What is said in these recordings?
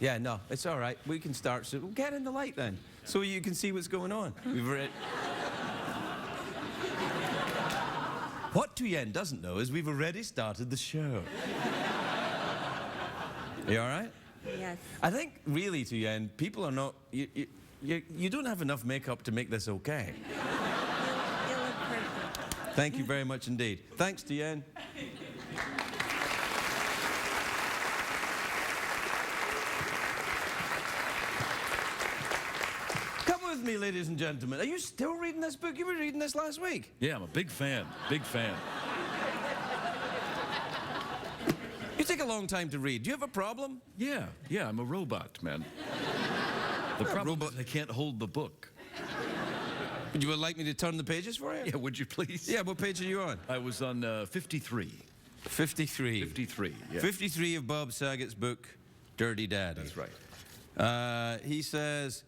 Yeah, no, it's all right. We can start. So we'll get in the light then, so you can see what's going on. We've read. What Tuyen doesn't know is we've already started the show. You all right? Yes. I think, really, Tuyen, people are not... You don't have enough makeup to make this okay. You look perfect. Thank you very much indeed. Thanks, Tuyen. Come with me, ladies and gentlemen. Are you still reading this book? You were reading this last week. Yeah, I'm a big fan. Big fan. You take a long time to read. Do you have a problem? Yeah, I'm a robot, man. The problem is I can't hold the book. Would you like me to turn the pages for you? Yeah, would you please? Yeah, what page are you on? I was on 53. 53. 53, yeah. 53 of Bob Saget's book, Dirty Daddy. That's right. He says...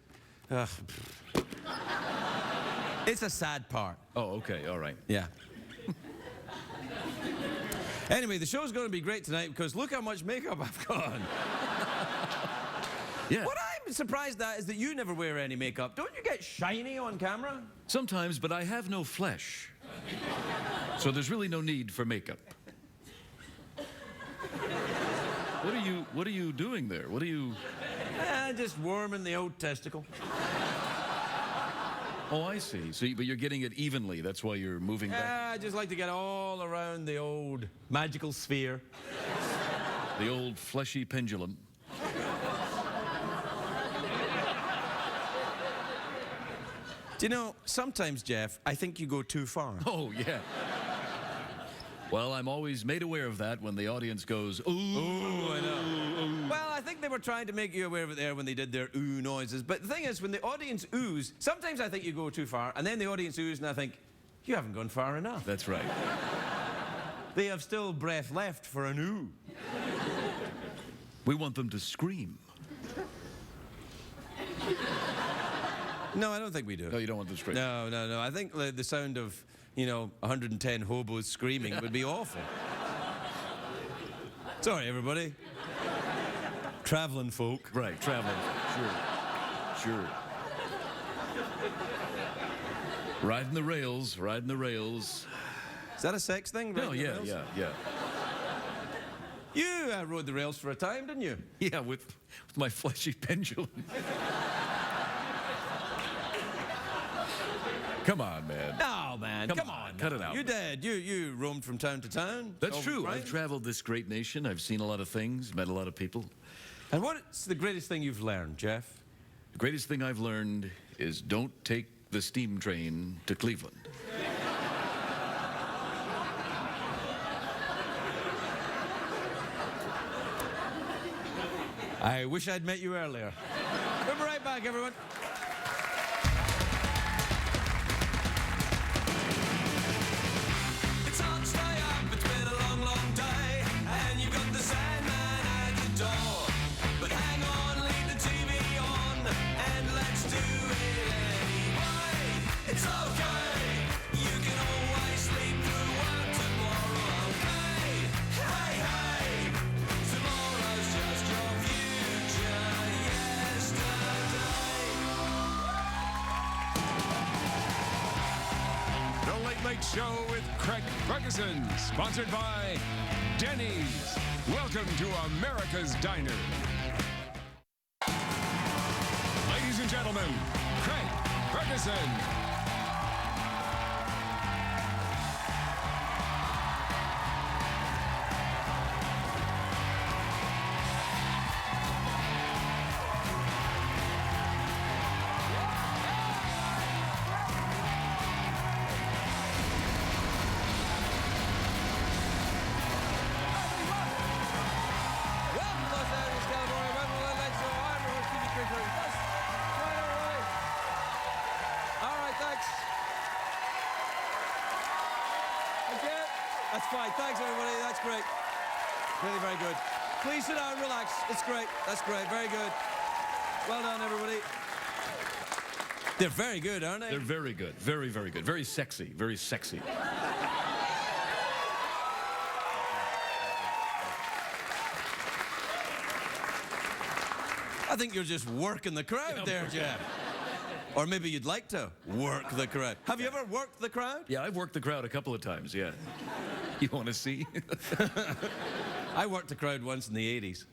it's a sad part. Oh, okay, all right. Yeah. Anyway, the show's going to be great tonight because look how much makeup I've got on. Yeah. What I'm surprised at is that you never wear any makeup. Don't you get shiny on camera? Sometimes, but I have no flesh. So there's really no need for makeup. What are you doing there? What are you... Just warming the old testicle. Oh, I see. So, but you're getting it evenly. That's why you're moving back. I just like to get all around the old magical sphere. The old fleshy pendulum. Do you know, sometimes, Jeff, I think you go too far. Oh, yeah. Well, I'm always made aware of that when the audience goes, ooh. Ooh, I know. Well, I think they were trying to make you aware of it there when they did their ooh noises. But the thing is, when the audience oohs, sometimes I think you go too far, and then the audience oohs, and I think, you haven't gone far enough. That's right. They have still breath left for an ooh. We want them to scream. No, I don't think we do. No, you don't want them to scream. No. I think the sound of, 110 hobos screaming would be awful. Sorry, everybody. Traveling folk. Right, traveling. Sure. Riding the rails. Is that a sex thing? No, riding the rails? yeah. You rode the rails for a time, didn't you? Yeah, with my fleshy pendulum. Come on, man. No, man. Come on. Cut it out. You did. You roamed from town to town. That's true. Right? I've traveled this great nation. I've seen a lot of things, met a lot of people. And what's the greatest thing you've learned, Jeff? The greatest thing I've learned is don't take the steam train to Cleveland. I wish I'd met you earlier. We'll be right back, everyone. It's hard to stay up, it's been a long day, and you've got the Sandman at your door. But hang on, leave the TV on, and let's do it anyway. It's okay, you can always sleep through work tomorrow, okay? Hey, tomorrow's just your future yesterday. The Late Late Show with Craig Ferguson, sponsored by Denny's. Welcome to America's Diner. Ladies and gentlemen, Craig Ferguson. Welcome to Los Angeles, California. Welcome to the Late Show. I'm your host, Stevie Crickler. Yes. Right, everybody. All right, thanks. That's it. That's fine. Thanks, everybody. That's great. Really very good. Please sit down, relax. It's great. That's great. Very good. Well done, everybody. They're very good, aren't they? They're very good. Very, very good. Very sexy. Very sexy. I think you're just working the crowd there, Jeff. Or maybe you'd like to work the crowd. Have you ever worked the crowd? Yeah, I've worked the crowd a couple of times, yeah. You want to see? I worked the crowd once in the 80s.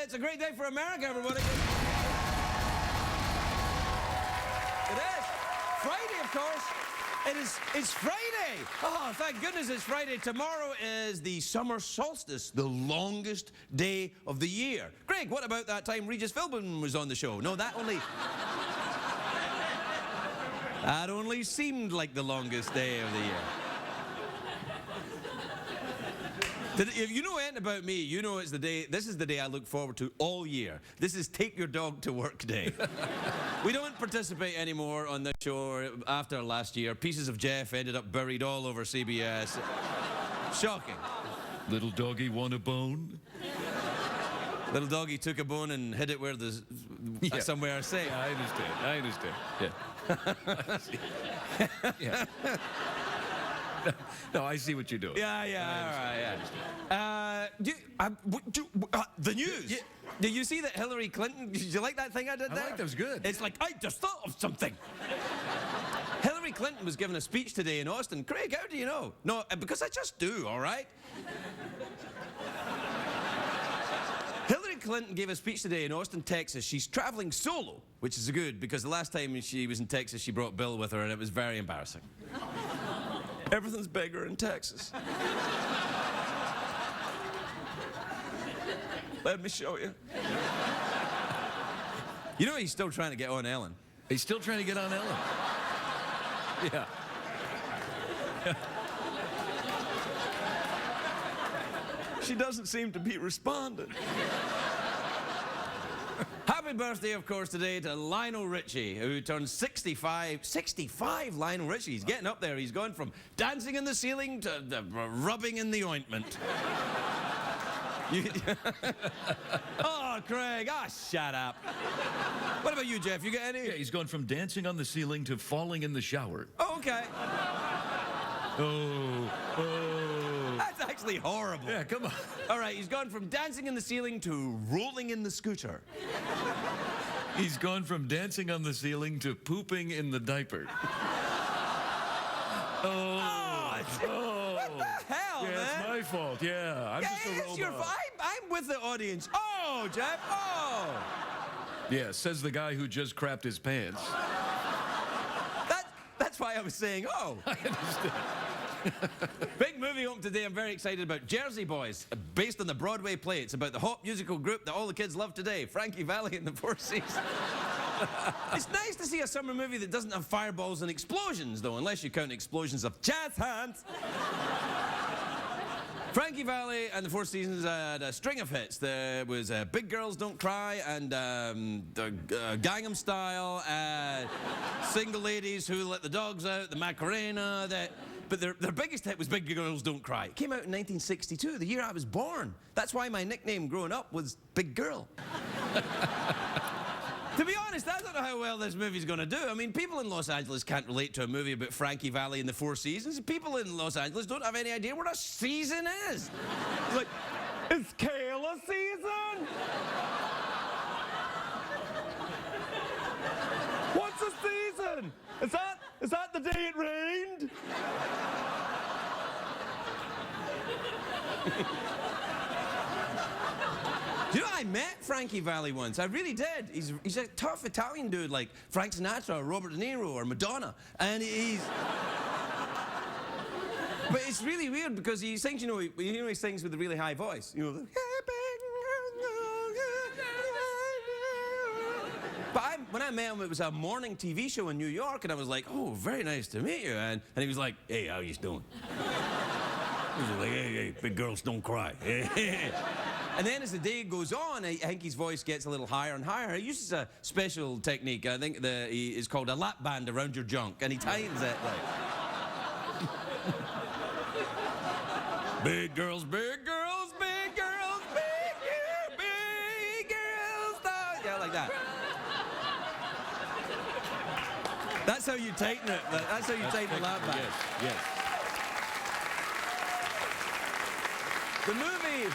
It's a great day for America, everybody. It is. Friday, of course. It's Friday. Oh, thank goodness it's Friday. Tomorrow is the summer solstice, the longest day of the year. Greg, what about that time Regis Philbin was on the show? No, that only seemed like the longest day of the year. If you know anything about me, you know it's the day, this is the day I look forward to all year. This is take your dog to work day. We don't participate anymore on this show after last year. Pieces of Jeff ended up buried all over CBS. Shocking. Little doggy want a bone? Little doggy took a bone and hid it where the somewhere safe. Yeah, I understand. Yeah. No, I see what you're doing. Yeah, all right, yeah. The news. Yeah. Did you see that Hillary Clinton, did you like that thing I did there? I like that, was good. It's like, I just thought of something. Hillary Clinton was giving a speech today in Austin. Craig, how do you know? No, because I just do, all right? Hillary Clinton gave a speech today in Austin, Texas. She's traveling solo, which is good because the last time she was in Texas, she brought Bill with her, and it was very embarrassing. Everything's bigger in Texas. Let me show you. You know he's still trying to get on Ellen. He's still trying to get on Ellen. Yeah. She doesn't seem to be responding. Happy birthday, of course, today to Lionel Richie, who turned 65. 65, Lionel Richie. He's getting up there. He's gone from dancing in the ceiling to rubbing in the ointment. Oh, Craig, shut up. What about you, Jeff? You got any? Yeah, he's gone from dancing on the ceiling to falling in the shower. Oh, okay. Oh. That's actually horrible. Yeah, come on. All right, he's gone from dancing in the ceiling to rolling in the scooter. He's gone from dancing on the ceiling to pooping in the diaper. What the hell, yeah, man? it's my fault. Yeah, I'm just a robot. Your fault. I'm with the audience. Oh, Jeff. Oh. Yeah, says the guy who just crapped his pants. That's why I was saying, oh. I understand. Big movie open today I'm very excited about. Jersey Boys, based on the Broadway play. It's about the hot musical group that all the kids love today, Frankie Valli and the Four Seasons. It's nice to see a summer movie that doesn't have fireballs and explosions, though, unless you count explosions of jazz hands. Frankie Valli and the Four Seasons had a string of hits. There was Big Girls Don't Cry and Gangnam Style, Single Ladies Who Let the Dogs Out, the Macarena. But their biggest hit was Big Girls Don't Cry. It came out in 1962, the year I was born. That's why my nickname growing up was Big Girl. To be honest, I don't know how well this movie's going to do. I mean, people in Los Angeles can't relate to a movie about Frankie Valli and the Four Seasons. People in Los Angeles don't have any idea what a season is. It's like, is Kayla season? What's a season? Is that the day it rained? You know, I met Frankie Valli once. I really did. He's a tough Italian dude like Frank Sinatra or Robert De Niro or Madonna. And but it's really weird because he sings, he sings with a really high voice. You know, but when I met him, it was a morning TV show in New York, and I was like, oh, very nice to meet you. And he was like, hey, how you doing? He was like, hey, big girls don't cry. And then as the day goes on, I think his voice gets a little higher and higher. He uses a special technique. I think it's called a lap band around your junk, and he tightens it like. Big girls, big girls, big girls, big girls. Yeah, like that. That's how you tighten it. That's how you tighten the lap band. Yes. The movie...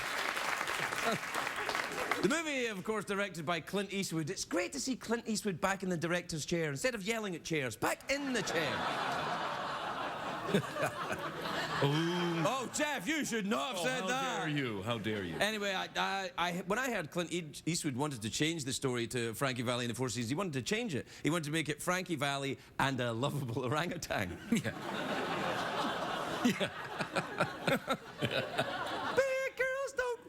The movie, of course, directed by Clint Eastwood. It's great to see Clint Eastwood back in the director's chair. Instead of yelling at chairs, back in the chair. Oh, Jeff, you should not have said that. How dare you? How dare you? Anyway, when I heard Clint Eastwood wanted to change the story to Frankie Valli and the Four Seasons, he wanted to change it. He wanted to make it Frankie Valli and a lovable orangutan. Yeah. Yeah. Big girls don't...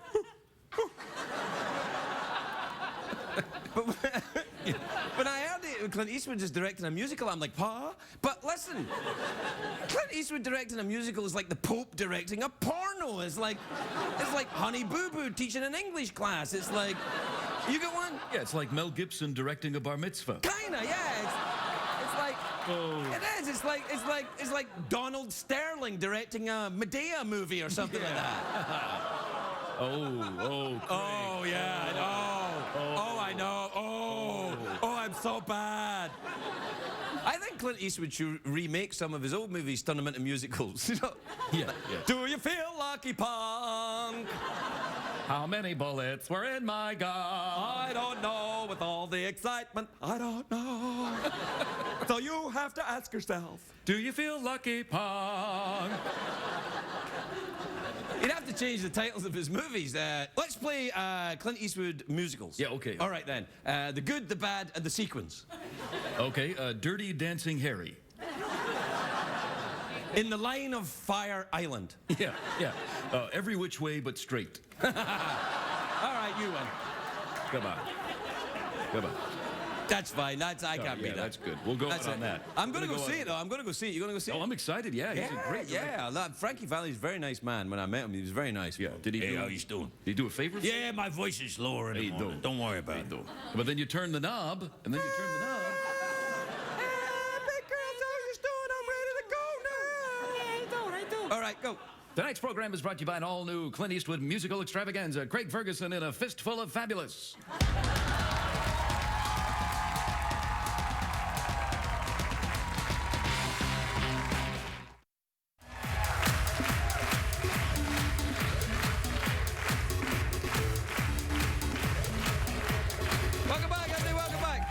But when I heard Clint Eastwood is directing a musical, I'm like, huh? But listen, Clint Eastwood directing a musical is like the Pope directing a porno. It's like Honey Boo Boo teaching an English class. It's like, you get one? Yeah, it's like Mel Gibson directing a bar mitzvah. Kinda, yeah. It's like, it is. It's like Donald Sterling directing a Medea movie or something like that. Oh, yeah, I know. Oh, I know. Oh, I'm so bad. I think Clint Eastwood should remake some of his old movies, turn them into musicals. You know? Yeah. Do you feel lucky, punk? How many bullets were in my gun? I don't know. With all the excitement, I don't know. So you have to ask yourself. Do you feel lucky, punk? You'd have to change the titles of his movies. Let's play Clint Eastwood musicals. Yeah, okay. All right, then. The Good, the Bad, and the Sequence. Okay, Dirty Dancing Harry. In the Line of Fire Island. Yeah. Every Which Way But Straight. All right, you win. Come on. That's fine. I can't beat that. That's good. We'll go on that. I'm going to go see it, though. I'm going to go see it. You going to go see it? Oh, I'm excited. Yeah, he's a great director. Yeah. Frankie Valli's a very nice man. When I met him, he was very nice. Yeah. Did he Hey, do? how you doing? Did he do a favor? Yeah, my voice is lower in the morning. Don't worry about it. But then you turn the knob, and then you turn the knob. Big girls, how you doing? I'm ready to go now. I do. All right, go. Tonight's program is brought to you by an all-new Clint Eastwood musical extravaganza. Craig Ferguson in A Fistful of Fabulous. Welcome back, Anthony. Welcome back.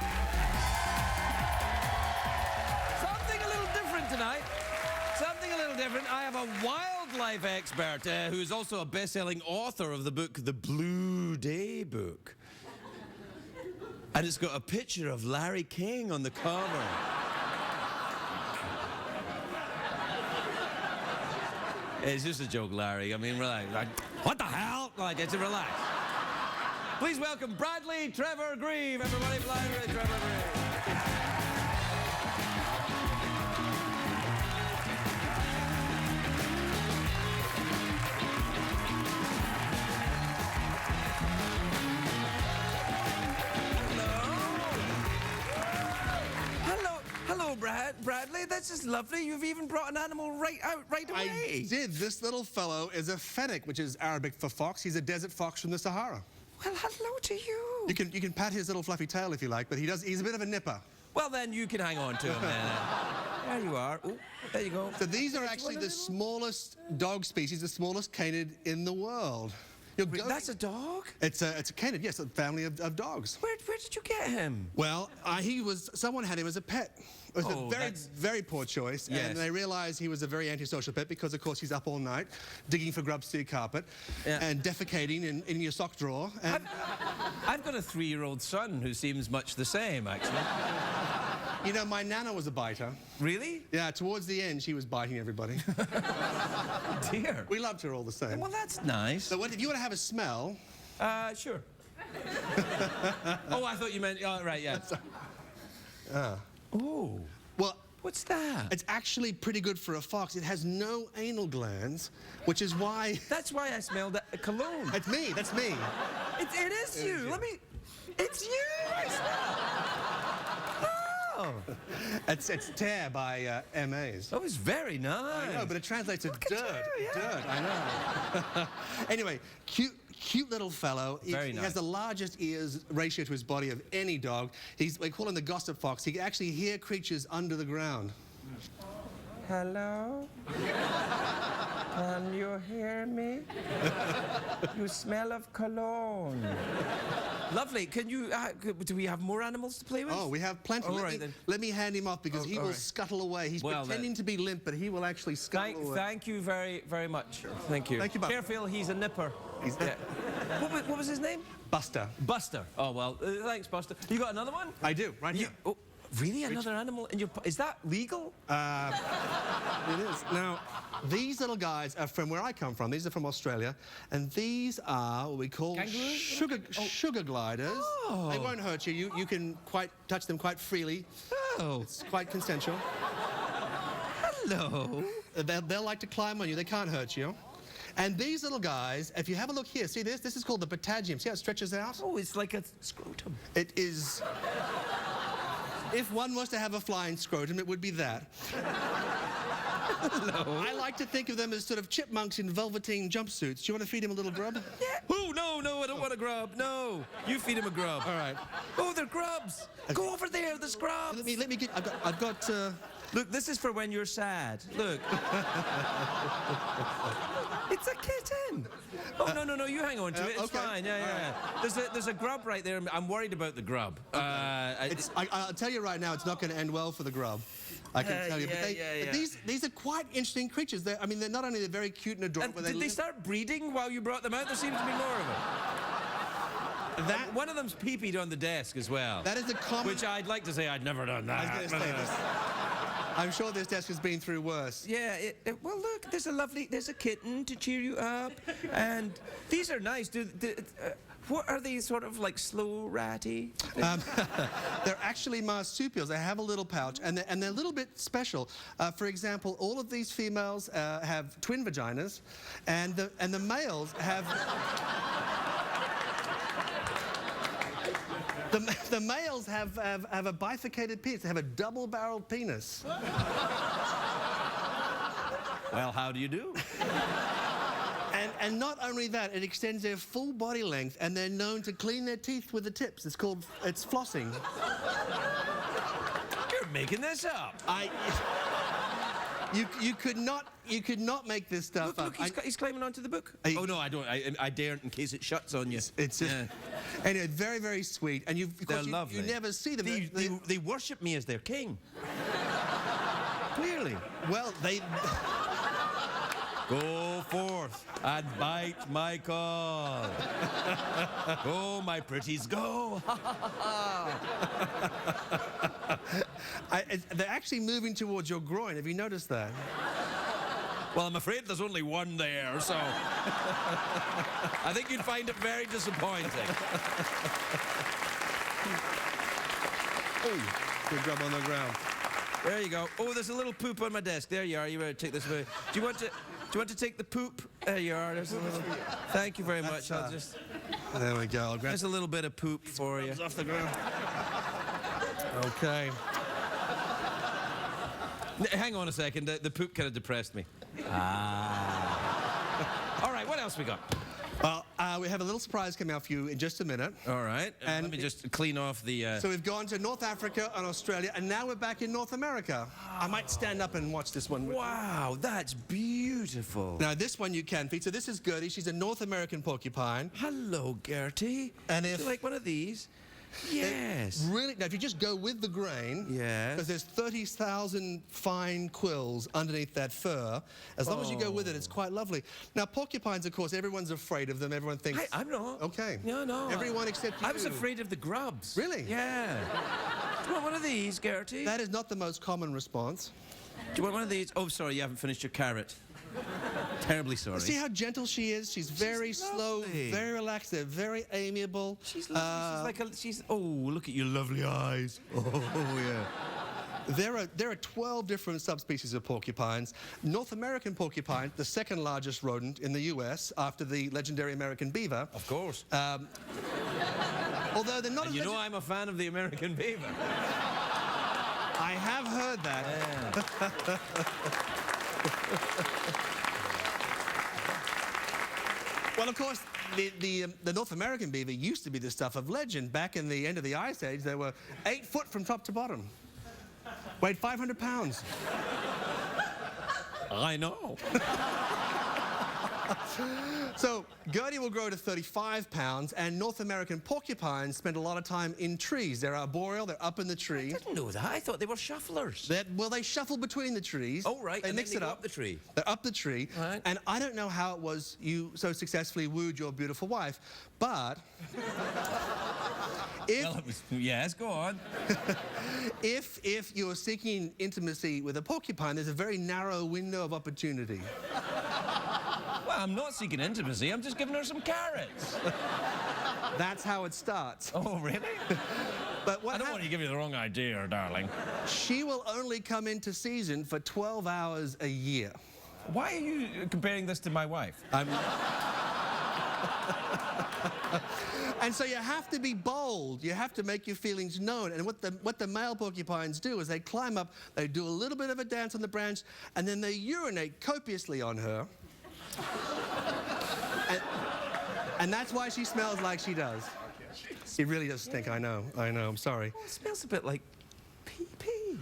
Something a little different tonight. Something a little different. I have a wildlife expert who's also a best-selling author of the book, The Blue Day Book. And it's got a picture of Larry King on the cover. It's just a joke, Larry. I mean, relax. Like, what the hell? Like, it's a relax. Please welcome Bradley Trevor Greive, everybody. Bradley Trevor Greive. Hello, Bradley. This is lovely. You've even brought an animal right away. I did. This little fellow is a fennec, which is Arabic for fox. He's a desert fox from the Sahara. Well, hello to you. You can pat his little fluffy tail if you like, but he's a bit of a nipper. Well, then you can hang on to him, then. There you are. Ooh, there you go. So these are actually the smallest dog species, the smallest canid in the world. That's a dog? It's a canid, yes, a family of dogs. Where did you get him? Well, someone had him as a pet. It was a very poor choice, and they realized he was a very antisocial pet because, of course, he's up all night digging for grubs through your carpet and defecating in your sock drawer. And I've got a 3-year-old son who seems much the same, actually. you know, my nana was a biter. Really? Yeah, towards the end, she was biting everybody. Dear. We loved her all the same. Well, that's nice. So if you want to have a smell... Sure. Oh, I thought you meant... Oh, right, yeah. Oh. Well... What's that? It's actually pretty good for a fox. It has no anal glands, which is why... That's why I smelled a cologne. That's me. It is you. Let me... It's you. I smell. Oh. It's tear by MAs. That was very nice. I know, but it translates to Look at dirt. you, yeah. Dirt, I know. Anyway, cute little fellow. He has the largest ears ratio to his body of any dog. We call him the gossip fox. He can actually hear creatures under the ground. Hello? Can you hear me? You smell of cologne. Lovely. Can you? Do we have more animals to play with? Oh, we have plenty. Let me hand him off because he will scuttle away. He's pretending to be limp, but he will actually scuttle away. Thank you very, very much. Thank you. Thank you, Buster. Careful, he's a nipper. What was his name? Buster. Buster. Oh, well, thanks, Buster. You got another one? I do, right here. Oh, really? Another animal in your... Is that legal? It is. Now, these little guys are from where I come from. These are from Australia. And these are what we call sugar gliders. Oh. They won't hurt you. You can touch them quite freely. Oh. It's quite consensual. Hello. They'll like to climb on you. They can't hurt you. And these little guys, if you have a look here, see this? This is called the patagium. See how it stretches out? Oh, it's like a scrotum. It is... If one was to have a flying scrotum, it would be that. Hello. I like to think of them as sort of chipmunks in velveteen jumpsuits. Do you want to feed him a little grub? Yeah. Oh, no, I don't want a grub. No. You feed him a grub. All right. Oh, they're grubs. Go over there, there's grubs. Let me get... I've got Look, this is for when you're sad. Look. It's a kitten. Oh, no, you hang on to it. It's fine. Yeah. There's a grub right there. I'm worried about the grub. I'll tell you right now, it's not going to end well for the grub. I can tell you. But these are quite interesting creatures. They're not only very cute and adorable. Did they start breeding while you brought them out? There seems to be more of it. One of them's pee-peed on the desk as well. That is a common... Which I'd like to say I'd never done that. I was going to say this. I'm sure this desk has been through worse. Yeah, well, look, there's a kitten to cheer you up. And these are nice. What are these, sort of like slow ratty? They're actually marsupials. They have a little pouch, and they're a little bit special. For example, all of these females have twin vaginas, and the males have... The males have a bifurcated penis. They have a double-barreled penis. Well, how do you do? And not only that, it extends their full body length, and they're known to clean their teeth with the tips. It's flossing. You're making this up. You could not make this stuff up. Look, he's climbing onto the book. Oh no, I don't. I daren't in case it shuts on you. It's anyway, very, very sweet. And they're lovely. You never see them. They worship me as their king. Clearly. Well, they... Go forth and bite my call. Go, my pretties, go. They're actually moving towards your groin. Have you noticed that? Well, I'm afraid there's only one there, so I think you'd find it very disappointing. Oh, good grub on the ground. There you go. Oh, there's a little poop on my desk. There you are. You better take this away. Do you want to take the poop? There you are. There's a little... Thank you very much. I'll just... There we go. There's a little bit of poop for you. Off the ground. Okay. Hang on a second. The poop kind of depressed me. All right, what else we got? Well, we have a little surprise coming out for you in just a minute. All right. And let me just clean off the... So we've gone to North Africa and Australia, and now we're back in North America. I might stand up and watch this one. Wow, that's beautiful. Now, this one you can feed. So this is Gertie. She's a North American porcupine. Hello, Gertie. And if... Do you like one of these? Yes. Really? Now, if you just go with the grain, yes, because there's 30,000 fine quills underneath that fur. As long as you go with it, it's quite lovely. Now, porcupines, of course, everyone's afraid of them. Everyone thinks... Hey, I'm not. Okay. No. Everyone except you. I was afraid of the grubs. Really? Yeah. Do you want one of these, Gertie? That is not the most common response. Do you want one of these? Oh, sorry, you haven't finished your carrot. Terribly sorry. See how gentle she is? She's very slow, very relaxed. They're very amiable. She's lovely. Oh, look at your lovely eyes. Oh, yeah. There are 12 different subspecies of porcupines. North American porcupine, the second largest rodent in the U.S. after the legendary American beaver. Of course. Although they're not as... You know I'm a fan of the American beaver. I have heard that. Yeah. Well, of course, the North American beaver used to be the stuff of legend. Back in the end of the Ice Age, they were 8 foot from top to bottom. Weighed 500 pounds. I know. So Gertie will grow to 35 pounds, and North American porcupines spend a lot of time in trees. They're arboreal, they're up in the tree. I didn't know that. I thought they were shufflers. Well, they shuffle between the trees. Oh, right. They And mix then it they go up. up the tree. They're up the tree. Right. And I don't know how it was you so successfully wooed your beautiful wife, but Yes, go on. if you're seeking intimacy with a porcupine, there's a very narrow window of opportunity. Well, I'm not seeking intimacy. I'm just giving her some carrots. That's how it starts. Oh, really? But what I don't want to give you the wrong idea, darling. She will only come into season for 12 hours a year. Why are you comparing this to my wife? And so you have to be bold. You have to make your feelings known. And what the male porcupines do is they climb up, they do a little bit of a dance on the branch, and then they urinate copiously on her. and that's why she smells like she does. It really does stink, I know, I'm sorry. Oh, it smells a bit like pee-pee.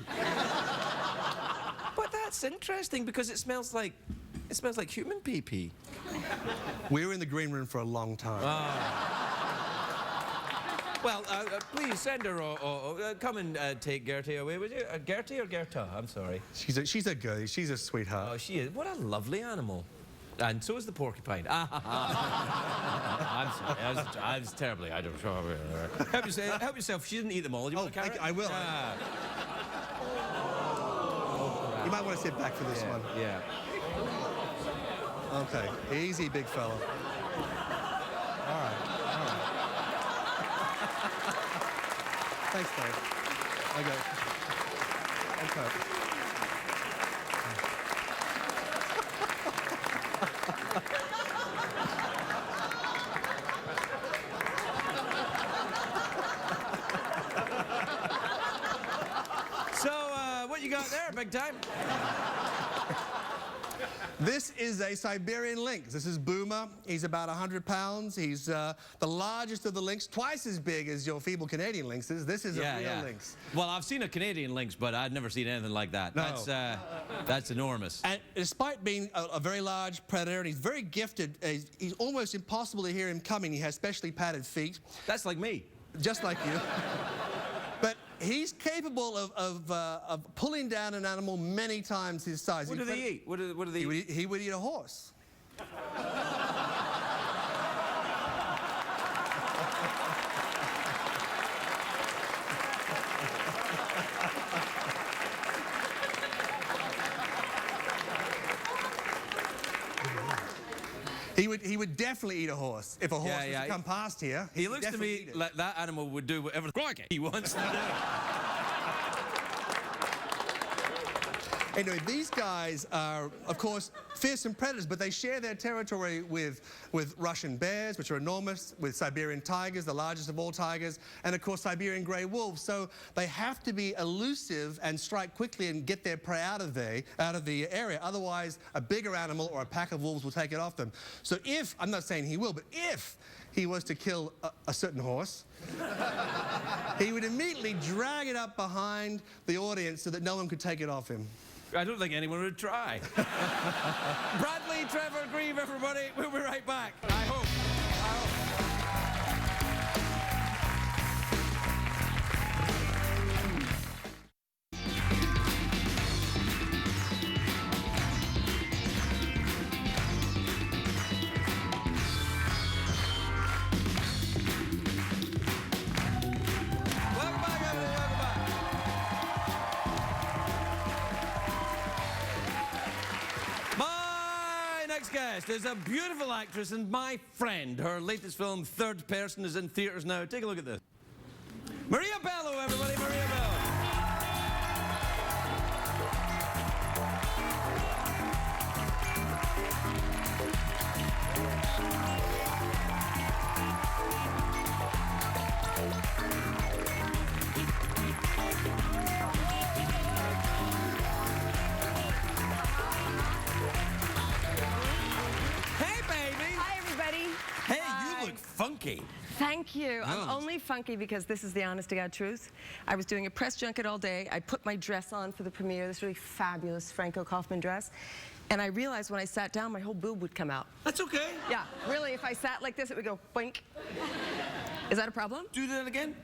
But that's interesting because it smells like human pee-pee. We were in the green room for a long time. Well, please send her or come and take Gertie away, would you? Gertie or Gerta? I'm sorry. She's a girlie. She's a sweetheart. Oh, she is. What a lovely animal. And so is the porcupine. I'm sorry. I was terribly. I don't know. Help yourself. She didn't eat them all. Do you want a carrot? I will. You might want to sit back for this one. Yeah. Okay. Easy, big fella. All right. Thanks, Dave. Okay. So, what you got there, big time? This is a Siberian lynx. This is Boomer. He's about 100 pounds. He's the largest of the lynx, twice as big as your feeble Canadian lynxes. This is a real lynx. Well, I've seen a Canadian lynx, but I've never seen anything like that. No. That's enormous. And despite being a very large predator, and he's very gifted, he's almost impossible to hear him coming. He has specially padded feet. That's like me. Just like you. But he's capable of pulling down an animal many times his size. What do they eat? What do they eat? He would eat a horse. He would definitely eat a horse if a horse was to come past here. He looks to me like that animal would do whatever he wants to do. Anyway, these guys are, of course, fearsome predators, but they share their territory with Russian bears, which are enormous, with Siberian tigers, the largest of all tigers, and, of course, Siberian grey wolves. So they have to be elusive and strike quickly and get their prey out of the area. Otherwise, a bigger animal or a pack of wolves will take it off them. So if, I'm not saying he will, but if he was to kill a certain horse, he would immediately drag it up behind the audience so that no one could take it off him. I don't think anyone would try. Bradley, Trevor Greive, everybody. We'll be right back. I hope. Welcome back, everybody. Welcome back. My next guest is a beautiful actress and my friend. Her latest film, Third Person, is in theaters now. Take a look at this. Maria Bello, everybody. Maria Bello. Hey, baby. Hi, everybody. Hey, you look funky. Thank you. I'm Oh. only funky because this is the honest to God truth. I was doing a press junket all day. I put my dress on for the premiere, this really fabulous Franco Kaufman dress. And I realized when I sat down, my whole boob would come out. That's okay. Yeah, really, if I sat like this, it would go boink. Is that a problem? Do that again.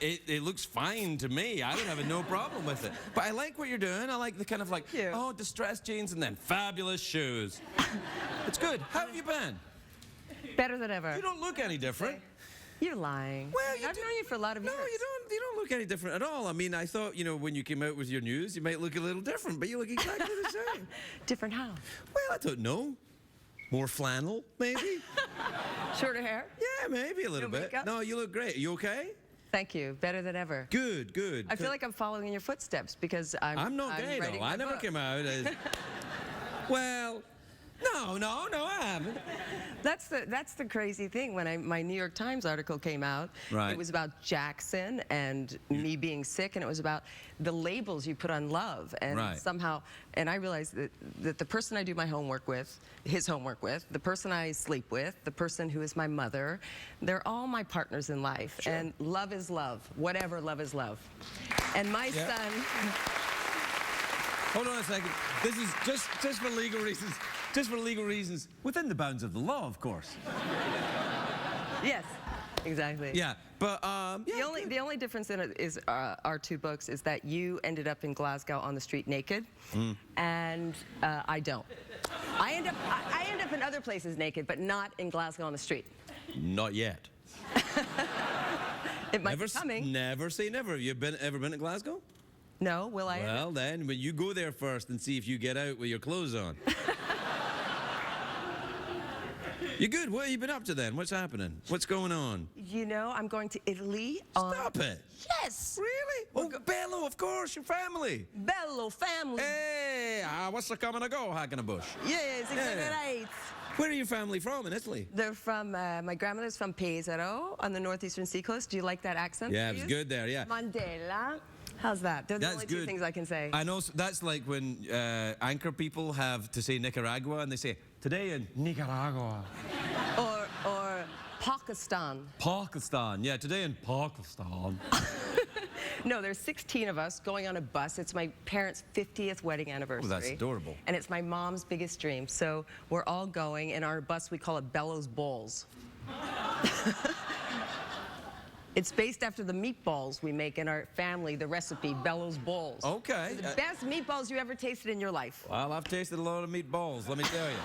It looks fine to me. I would have no problem with it. But I like what you're doing. I like the kind of like, Thank you. oh, distressed jeans and then fabulous shoes. It's good. How have you been? Better than ever. You don't look any different. You're lying. Well, you I've do- known you for a lot of years. No, you don't look any different at all. I mean, I thought, you know, when you came out with your news, you might look a little different, but you look exactly the same. Different how? Well, I don't know. More flannel, maybe? Shorter hair? Yeah, maybe a little No bit. makeup? No, you look great. Are you okay? Thank you. Better than ever. Good, good. I feel like I'm following in your footsteps because I'm not gay, writing though. I my never book. came out as... Well, no, I haven't. That's the crazy thing. When my New York Times article came out, Right. it was about Jackson and me being sick, and it was about the labels you put on love, and Right. somehow, and I realized that the person I do my homework with, his homework with, the person I sleep with, the person who is my mother, they're all my partners in life, and love is love, whatever love is love. And my Yeah. son. Hold on a second. This is just for legal reasons. Just for legal reasons. Within the bounds of the law, of course. Yes, exactly. Yeah, but, yeah. The only difference in it is our two books is that you ended up in Glasgow on the street naked, and I don't. I end up in other places naked, but not in Glasgow on the street. Not yet. It might be coming. Never say never. Have you ever been to Glasgow? No, will I? Well, then, when you go there first and see if you get out with your clothes on. You're good. What have you been up to then? What's happening? What's going on? You know, I'm going to Italy. Stop it. Yes. Really? Oh, Bello, of course, your family. Bello family. Hey, what's the coming to go, Hagenabush? Yes, exactly right. Where are your family from in Italy? They're from, my grandmother's from Pesaro on the northeastern seacoast. Do you like that accent? Yeah, I it was use? good there, yeah. Mandela. How's that? They're the That's only good. two things I can say. I know, that's like when anchor people have to say Nicaragua and they say, today in Nicaragua. Or Pakistan. Pakistan, yeah, today in Pakistan. No, there's 16 of us going on a bus. It's my parents' 50th wedding anniversary. Oh, that's adorable. And it's my mom's biggest dream. So we're all going. In our bus, we call it Bello's Balls. It's based after the meatballs we make in our family, the recipe, Bello's Balls. Okay. The best meatballs you ever tasted in your life. Well, I've tasted a lot of meatballs, let me tell you.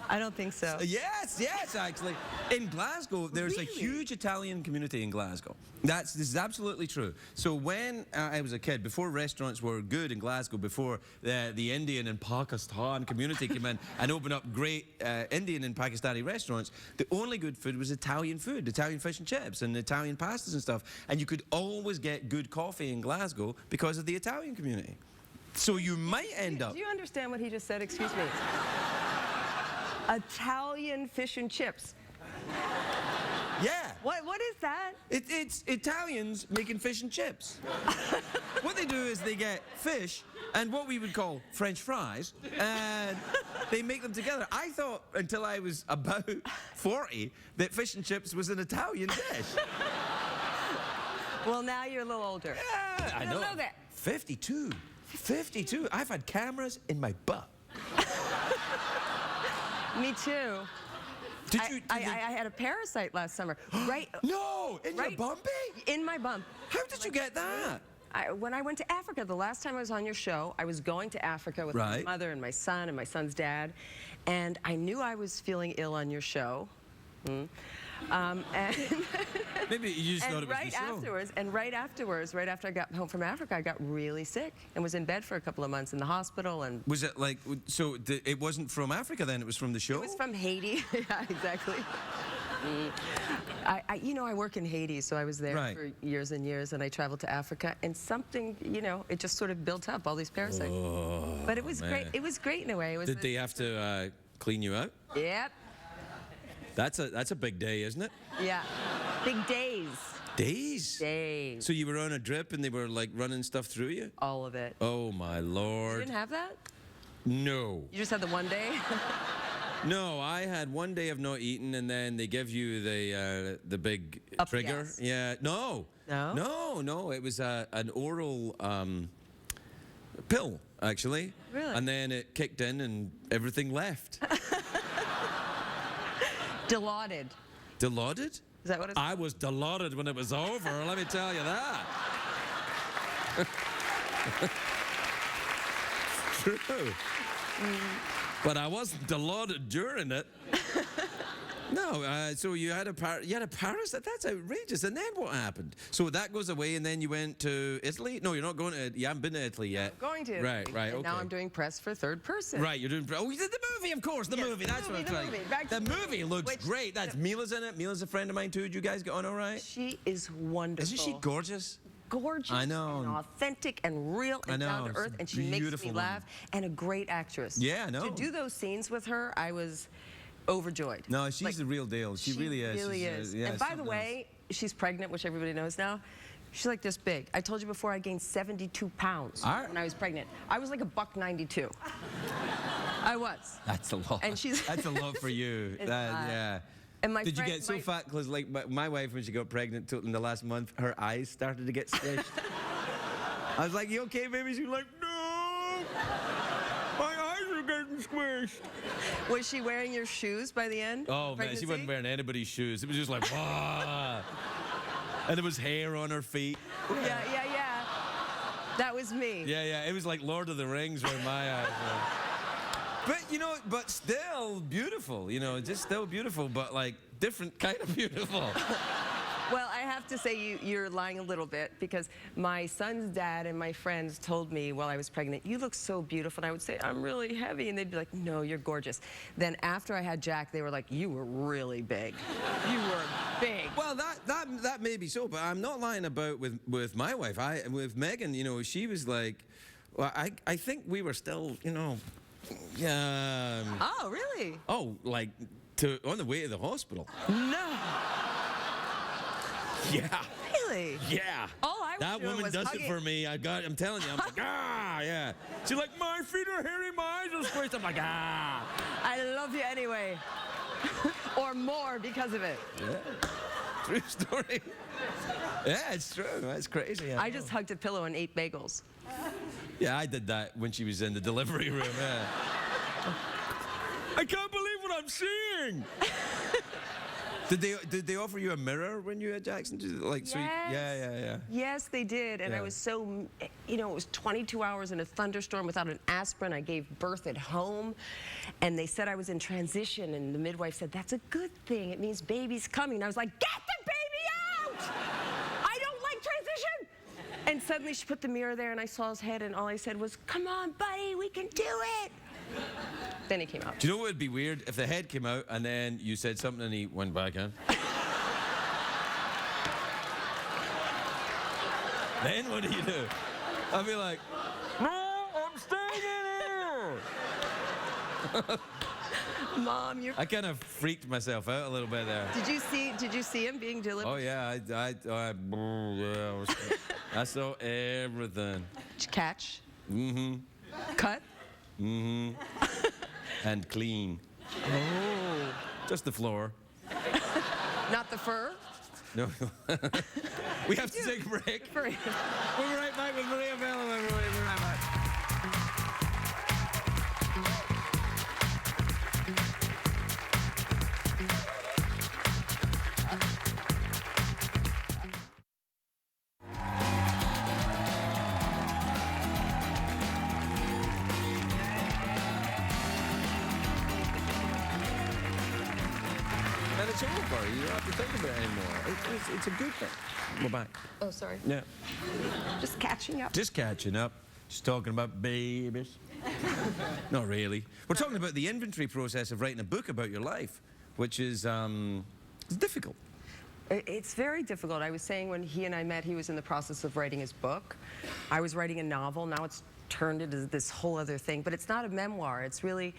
I don't think so. Yes, actually. In Glasgow, there's a huge Italian community in Glasgow. This is absolutely true. So when I was a kid, before restaurants were good in Glasgow, before the Indian and Pakistan community came in and opened up great Indian and Pakistani restaurants, the only good food was Italian food, Italian fish and chips and Italian pastas and stuff. And you could always get good coffee in Glasgow because of the Italian community. So you might end up... Do you understand what he just said? Excuse me. Italian fish and chips. Yeah. What is that? It's Italians making fish and chips. What they do is they get fish and what we would call French fries, and they make them together. I thought until I was about 40 that fish and chips was an Italian dish. Well, now you're a little older. Yeah, I You don't know that. 52. 52. I've had cameras in my butt. Me too. I they- had a parasite last summer. Right. No, in your Right. bumpy? In my bum. How did you get that? When I went to Africa, the last time I was on your show, I was going to Africa with my Right. mother and my son and my son's dad, and I knew I was feeling ill on your show. And Maybe you just thought it was right the show. afterwards, right after I got home from Africa, I got really sick and was in bed for a couple of months in the hospital. And Was it like, so it wasn't from Africa then, it was from the show? it was from Haiti. Yeah, exactly. I work in Haiti, so I was there Right. for years and years, and I traveled to Africa, and something, it just sort of built up, all these parasites. But it was man. great. It was great in a way. It was Did they have to clean you out? Yep. That's a big day, isn't it? Yeah. Big days. Days? Days. So you were on a drip and they were like running stuff through you? All of it. Oh my You Lord. didn't have that? No. You just had the one day? No, I had one day of not eating, and then they give you the big Up the trigger. ass. Yeah. No. No? No. It was an oral pill, actually. Really? And then it kicked in, and everything left. Dilaudid. Dilaudid? Is that what it's I was dilaudid when it was over, let me tell you that. True. But I wasn't dilaudid during it. No, so you had a parasite? That's outrageous. And then what happened? So that goes away, and then you went to Italy? No, you're not going to. You haven't been to Italy yet. I'm going to. Right, And okay. now I'm doing press for third person. Right, you're doing. Oh, you did the movie, of course. The Yes, movie. the That's movie, what I'm the trying. movie. Back to The the movie movie, looks which- great. That's Mila's in it. Mila's a friend of mine too. Did you guys get on all right? She is wonderful. Isn't she gorgeous? Gorgeous. I know. And authentic and real and I know, down to it's earth, a and she makes beautiful me woman. laugh. And a great actress. Yeah, I know. To do those scenes with her, I was overjoyed. No, she's Like, the real deal. She really is. Really She's, is. yeah, And by the something way, she's pregnant, which everybody knows now. She's like this big. I told you before I gained 72 pounds when I was pregnant. I was like $192. I was. That's a lot. And she's That's a lot for you. It's Yeah. And my Did you friend- get so my- fat? Because like my wife, when she got pregnant in the last month, her eyes started to get squished. I was like, "You okay, baby?" She was like, "No, my eyes are getting squished." Was she wearing your shoes by the end? Oh man, she Pregnancy? wasn't wearing anybody's shoes. It was just like, "Wah." And there was hair on her feet. Yeah. That was me. Yeah. It was like Lord of the Rings around my eyes. But you know, but still beautiful. You know, just still beautiful, but like different kind of beautiful. Well, I have to say you're lying a little bit, because my son's dad and my friends told me while I was pregnant, "You look so beautiful." And I would say, "I'm really heavy." And they'd be like, "No, you're gorgeous." Then after I had Jack, they were like, "You were really big. You were big." Well, that may be so, but I'm not lying about with my wife. With Megan, you know, she was like, well, I think we were still, you know, Oh, really? oh, like on the way to the hospital. No. Yeah. Really? Yeah. All I was that doing woman was does hugging. it for me. I'm telling you. I'm like, yeah. She's like, "My feet are hairy, my eyes are squished." I'm like, I love you anyway. Or more because of it. Yeah. True story. Yeah, it's true. That's crazy. I just hugged a pillow and ate bagels. Yeah, I did that when she was in the delivery room. Yeah. I can't believe what I'm seeing. Did they offer you a mirror when you had Jackson? Like, so yeah. Yes, they did. And I Yeah. was so, you know, it was 22 hours in a thunderstorm without an aspirin. I gave birth at home. And they said I was in transition. And the midwife said, "That's a good thing. It means baby's coming." And I was like, "Get the baby out! I don't like transition!" And suddenly she put the mirror there and I saw his head and all I said was, "Come on, buddy, we can do it." Then he came out. Do you know what would be weird? If the head came out and then you said something and he went back in. Then what do you do? I'd be like, "No, I'm staying in here." Mom, you're... I kind of freaked myself out a little bit there. Did you see him being delivered? Oh yeah, I saw everything. Catch? Mm-hmm. Cut? Mm-hmm. And clean. Oh. Just the floor. Not the fur? No. We have to take a break. We'll be right back with Maria Bello, everybody. We'll be right back. And it's over. You don't have to think about it anymore. It's a good thing. We're back. Oh, sorry. Yeah. Just catching up. Just catching up. Just talking about babies. Not really. We're talking about the inventory process of writing a book about your life, which is it's difficult. It's very difficult. I was saying when he and I met, he was in the process of writing his book. I was writing a novel. Now it's turned into this whole other thing. But it's not a memoir. It's really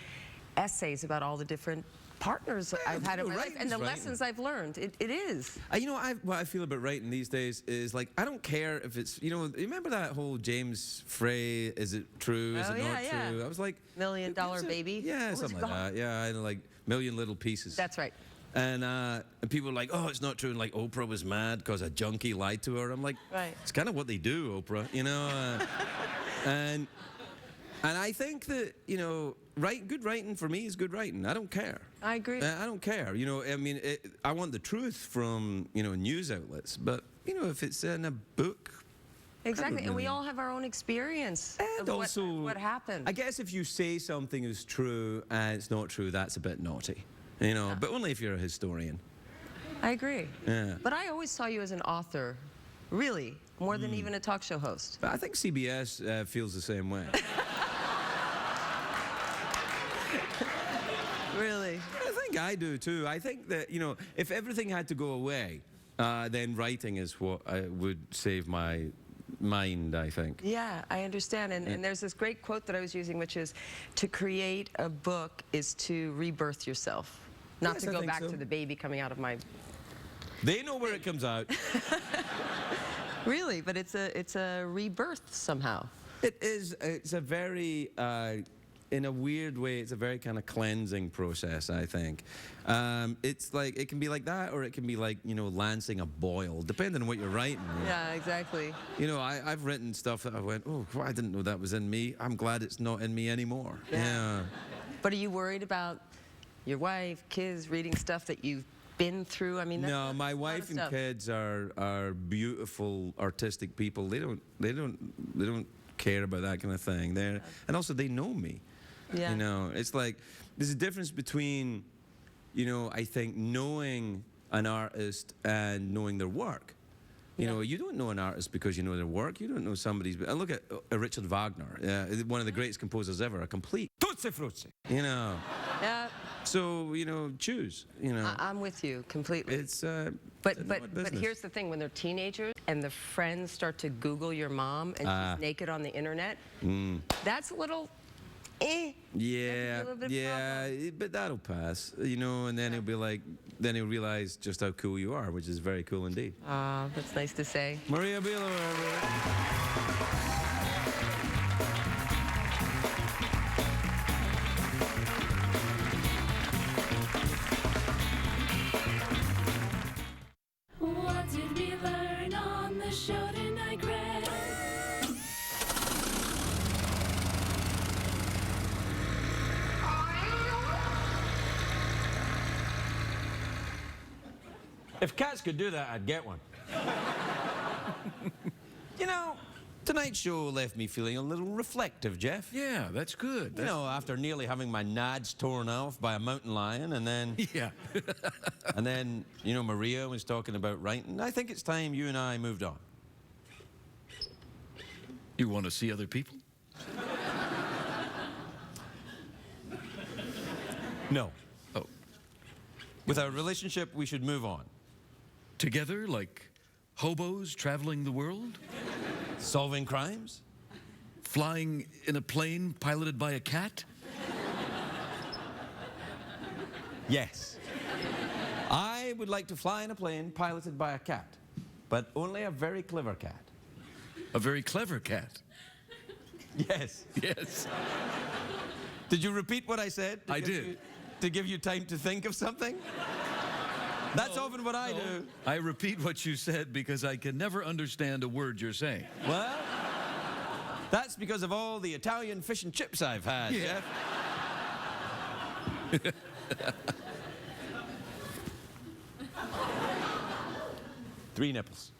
essays about all the different partners I've had in my life and the writing's lessons I've learned. It is. You know, what I feel about writing these days is like, I don't care if it's, you know, remember that whole James Frey, is it true, is it not true? I was like... $1 Million Baby? Yeah, something like that. Yeah, I know, like Million Little Pieces. That's right. And people were like, oh, it's not true. And like, Oprah was mad because a junkie lied to her. I'm like, right. It's kind of what they do, Oprah, you know? And I think that, you know, good writing for me is good writing. I don't care. I agree. I don't care. You know, I mean, I want the truth from, you know, news outlets. But, you know, if it's in a book... Exactly, and we all have our own experience and of also, what happened. I guess if you say something is true and it's not true, that's a bit naughty. You know, but only if you're a historian. I agree. Yeah. But I always saw you as an author, really, more than even a talk show host. But I think CBS feels the same way. Really? I think I do too. I think that, you know, if everything had to go away, then writing is what would save my mind, I think. Yeah, I understand. And there's this great quote that I was using, which is, to create a book is to rebirth yourself. Not Yes, to I go think back so. to the baby coming out of my... They know where it comes out. Really, but it's a rebirth somehow. It is. It's a very, in a weird way, it's a very kind of cleansing process, I think. It's like, it can be like that, or it can be like, you know, lancing a boil, depending on what you're writing. Yeah, exactly. You know, I've written stuff that I went, oh, I didn't know that was in me. I'm glad it's not in me anymore. Yeah. But are you worried about your wife, kids, reading stuff that you've been through? I mean, that's No, my wife and kids are beautiful, artistic people. They don't care about that kind of thing. And also they know me. Yeah. You know, it's like there's a difference between, you know, I think knowing an artist and knowing their work. You know, you don't know an artist because you know their work. You don't know somebody's. And look at Richard Wagner, one of the greatest composers ever, a complete tutti frutti. You know. Yeah. So, you know, choose. You know. I'm with you completely. It's but here's the thing: when they're teenagers and the friends start to Google your mom and she's naked on the internet, that's a little. Yeah, but that'll pass, you know, and then he'll be like, then he'll realize just how cool you are, which is very cool indeed. Ah, that's nice to say. Maria Bello, What did we learn on the show tonight, Greg? If cats could do that, I'd get one. You know, tonight's show left me feeling a little reflective, Jeff. Yeah, that's good. You know, after nearly having my nads torn off by a mountain lion, and then... Yeah. And then, you know, Maria was talking about writing. I think it's time you and I moved on. You want to see other people? No. Oh. With our relationship, we should move on. Together, like hobos traveling the world? Solving crimes? Flying in a plane piloted by a cat? Yes. I would like to fly in a plane piloted by a cat, but only a very clever cat. A very clever cat. Yes. Yes. Did you repeat what I said? I did. To give you time to think of something? That's often what I do. I repeat what you said because I can never understand a word you're saying. Well, that's because of all the Italian fish and chips I've had, Yeah. Jeff. 3 nipples.